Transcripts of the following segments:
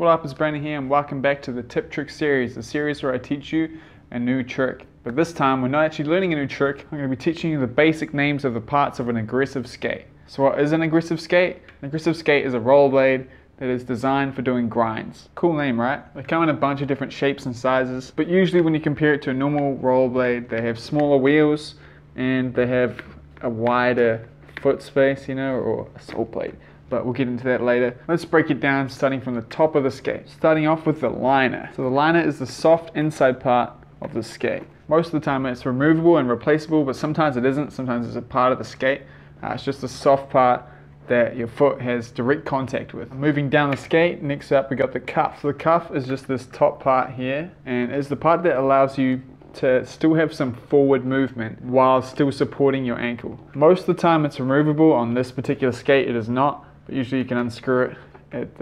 What up, it's Brandon here and welcome back to the Tip Trick series, the series where I teach you a new trick. But this time we're not actually learning a new trick, I'm going to be teaching you the basic names of the parts of an aggressive skate. So what is an aggressive skate? An aggressive skate is a rollerblade that is designed for doing grinds. Cool name, right? They come in a bunch of different shapes and sizes, but usually when you compare it to a normal rollerblade, they have smaller wheels and they have a wider foot space, or a Soulplate. But we'll get into that later. Let's break it down starting from the top of the skate. Starting off with the liner. So the liner is the soft inside part of the skate. Most of the time it's removable and replaceable, but sometimes it isn't. Sometimes it's a part of the skate. It's just a soft part that your foot has direct contact with. Moving down the skate, next up we got the cuff. So the cuff is just this top part here, and is the part that allows you to still have some forward movement while still supporting your ankle. Most of the time it's removable. On this particular skate it is not, but usually you can unscrew it at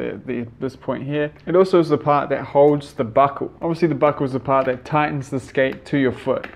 this point here. It also is the part that holds the buckle. Obviously the buckle is the part that tightens the skate to your foot.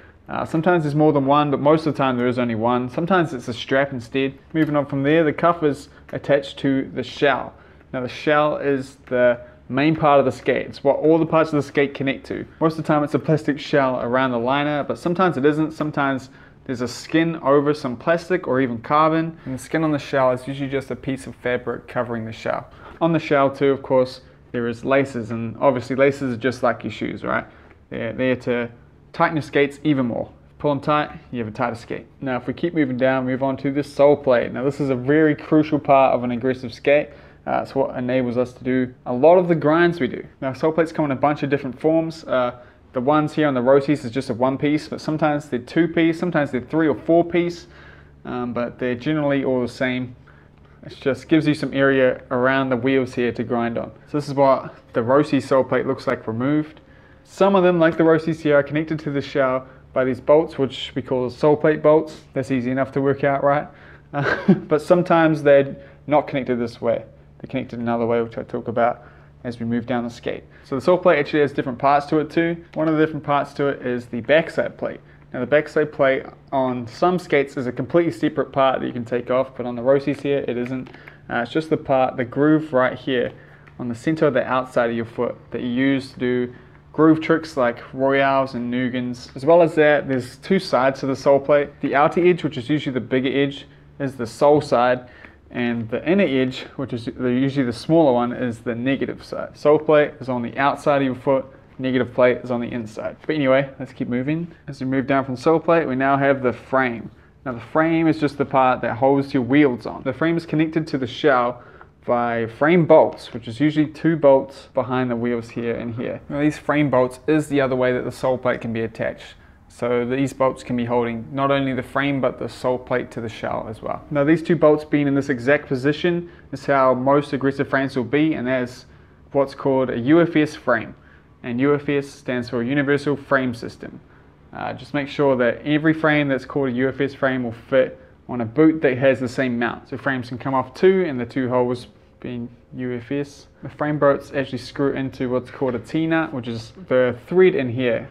Sometimes there's more than one, but most of the time there is only one. Sometimes it's a strap instead. Moving on from there, the cuff is attached to the shell. Now the shell is the main part of the skate. It's what all the parts of the skate connect to. Most of the time it's a plastic shell around the liner, but sometimes it isn't. Sometimes there's a skin over some plastic or even carbon, and the skin on the shell is usually just a piece of fabric covering the shell. On the shell too, of course, there is laces, and obviously laces are just like your shoes, right? They're there to tighten your skates even more. Pull them tight, you have a tighter skate. Now if we keep moving down, move on to the Soulplate. Now this is a very crucial part of an aggressive skate. It's what enables us to do a lot of the grinds we do. Now Soulplates come in a bunch of different forms. The ones here on the rotis is just a one piece, but sometimes they're two piece, sometimes they're three or four piece, but they're generally all the same. It just gives you some area around the wheels here to grind on. So this is what the roti Soulplate looks like removed. Some of them, like the rotis here, are connected to the shell by these bolts, which we call Soulplate bolts. That's easy enough to work out, right? But sometimes they're not connected this way. They're connected another way, which I talk about as we move down the skate. So the Soulplate actually has different parts to it too. One of the different parts to it is the backside plate. Now the backside plate on some skates is a completely separate part that you can take off, but on the rotis here it isn't. It's just the part, the groove right here on the center of the outside of your foot that you use to do groove tricks like royales and nugans. As well as that, there's two sides to the Soulplate. The outer edge, which is usually the bigger edge, is the soul side, and the inner edge, which is usually the smaller one, is the negative side. Soulplate is on the outside of your foot, negative plate is on the inside. But anyway, let's keep moving. As we move down from Soulplate, we now have the frame. Now the frame is just the part that holds your wheels on. The frame is connected to the shell by frame bolts, which is usually two bolts behind the wheels here and here. Now these frame bolts is the other way that the Soulplate can be attached. So these bolts can be holding not only the frame but the Soulplate to the shell as well. Now these two bolts being in this exact position is how most aggressive frames will be, and that is what's called a UFS frame. And UFS stands for Universal Frame System. Just make sure that every frame that's called a UFS frame will fit on a boot that has the same mount. So frames can come off two, and the two holes being UFS. The frame bolts actually screw into what's called a T-nut, which is the thread in here.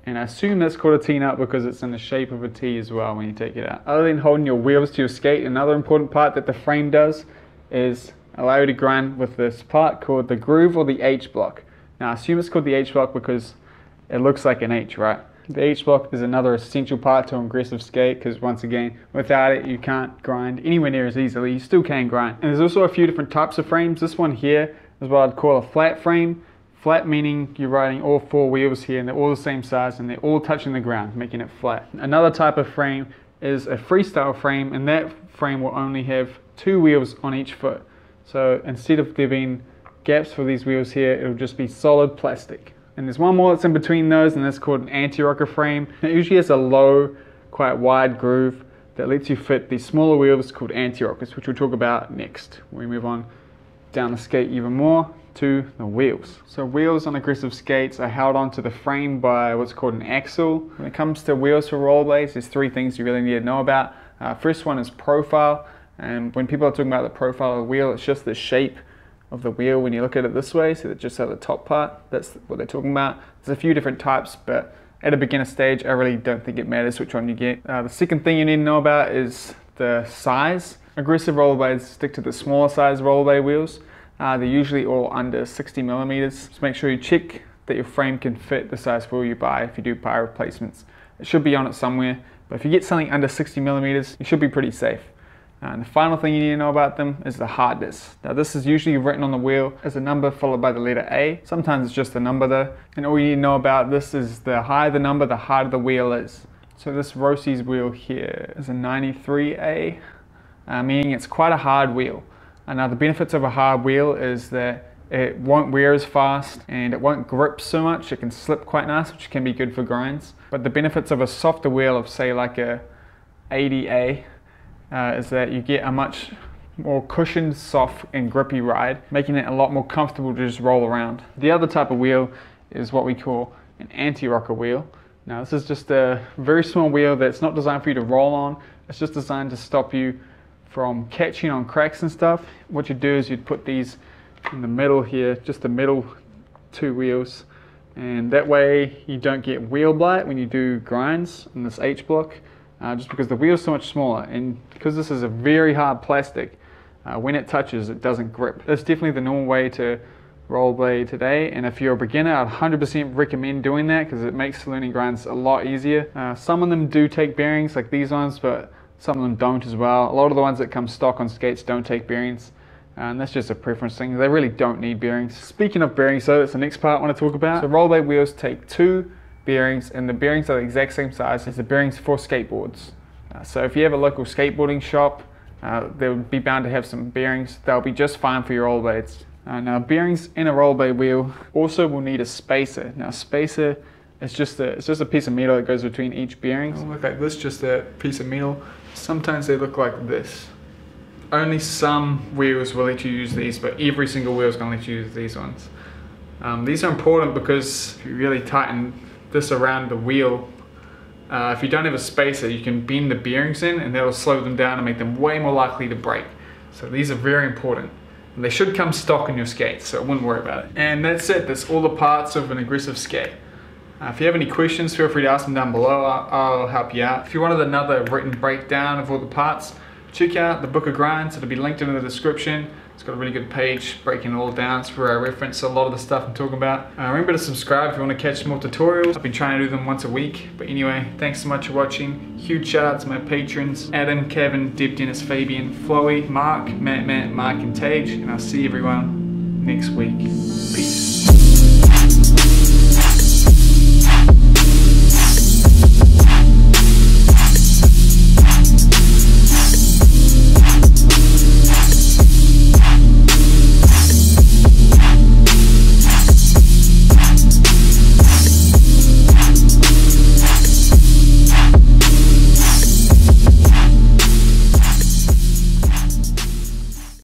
And I assume that's called a T-nut because it's in the shape of a T as well when you take it out. Other than holding your wheels to your skate, another important part that the frame does is allow you to grind with this part called the groove or the H block. Now I assume it's called the H block because it looks like an H, right? The H block is another essential part to an aggressive skate because once again, without it you can't grind anywhere near as easily. You still can grind. And there's also a few different types of frames. This one here is what I'd call a flat frame. Flat meaning you're riding all four wheels here and they're all the same size and they're all touching the ground, making it flat. Another type of frame is a freestyle frame, and that frame will only have two wheels on each foot. So instead of there being gaps for these wheels here, it'll just be solid plastic. And there's one more that's in between those, and that's called an anti-rocker frame. It usually has a low, quite wide groove that lets you fit these smaller wheels called anti-rockers, which we'll talk about next when we move on down the skate even more to the wheels. So wheels on aggressive skates are held onto the frame by what's called an axle. When it comes to wheels for rollerblades, there's three things you really need to know about. First one is profile, and when people are talking about the profile of the wheel, it's just the shape of the wheel when you look at it this way, so that just at the top part, that's what they're talking about. There's a few different types, but at a beginner stage, I really don't think it matters which one you get. The second thing you need to know about is the size. Aggressive rollerblades stick to the smaller size rollerblade wheels. They're usually all under 60 millimeters. Just make sure you check that your frame can fit the size wheel you buy if you do buy replacements. It should be on it somewhere, but if you get something under 60 millimeters, you should be pretty safe. And the final thing you need to know about them is the hardness. Now this is usually written on the wheel as a number followed by the letter A. Sometimes it's just a number though. And all you need to know about this is the higher the number, the harder the wheel is. So this Rossi's wheel here is a 93A, meaning it's quite a hard wheel. And now the benefits of a hard wheel is that it won't wear as fast and it won't grip so much. It can slip quite nice, which can be good for grinds. But the benefits of a softer wheel of say like a 80A is that you get a much more cushioned, soft and grippy ride, making it a lot more comfortable to just roll around. The other type of wheel is what we call an anti-rocker wheel. Now this is just a very small wheel that's not designed for you to roll on. It's just designed to stop you from catching on cracks and stuff. What you do is you'd put these in the middle here, just the middle two wheels, and that way you don't get wheel blight when you do grinds in this H block. Just because the wheel is so much smaller, and because this is a very hard plastic, when it touches it doesn't grip. That's definitely the normal way to rollerblade today, and if you're a beginner I'd 100% recommend doing that because it makes learning grinds a lot easier. Some of them do take bearings like these ones, but some of them don't as well. A lot of the ones that come stock on skates don't take bearings, and that's just a preference thing. They really don't need bearings. Speaking of bearings though, that's the next part I want to talk about. So rollerblade wheels take 2 bearings, and the bearings are the exact same size as the bearings for skateboards. So if you have a local skateboarding shop, they would be bound to have some bearings. They'll be just fine for your rollerblades. Now bearings in a rollerblade wheel also will need a spacer. Now spacer is just a piece of metal that goes between each bearing. It'll look like this, just a piece of metal. Sometimes they look like this. Only some wheels will let you use these, but every single wheel is going to let you use these ones. These are important because if you really tighten this around the wheel, if you don't have a spacer, you can bend the bearings in and that'll slow them down and make them way more likely to break. So these are very important. And they should come stock in your skates, so I wouldn't worry about it. And that's it, that's all the parts of an aggressive skate. If you have any questions, feel free to ask them down below. I'll help you out. If you wanted another written breakdown of all the parts, check out the Book of Grinds. It'll be linked in the description. It's got a really good page breaking it all down. It's where I reference a lot of the stuff I'm talking about. Remember to subscribe if you want to catch more tutorials. I've been trying to do them once a week. But anyway, thanks so much for watching. Huge shout out to my patrons: Adam, Kevin, Deb, Dennis, Fabian, Chloe, Mark, Matt, Mark and Tage. And I'll see everyone next week.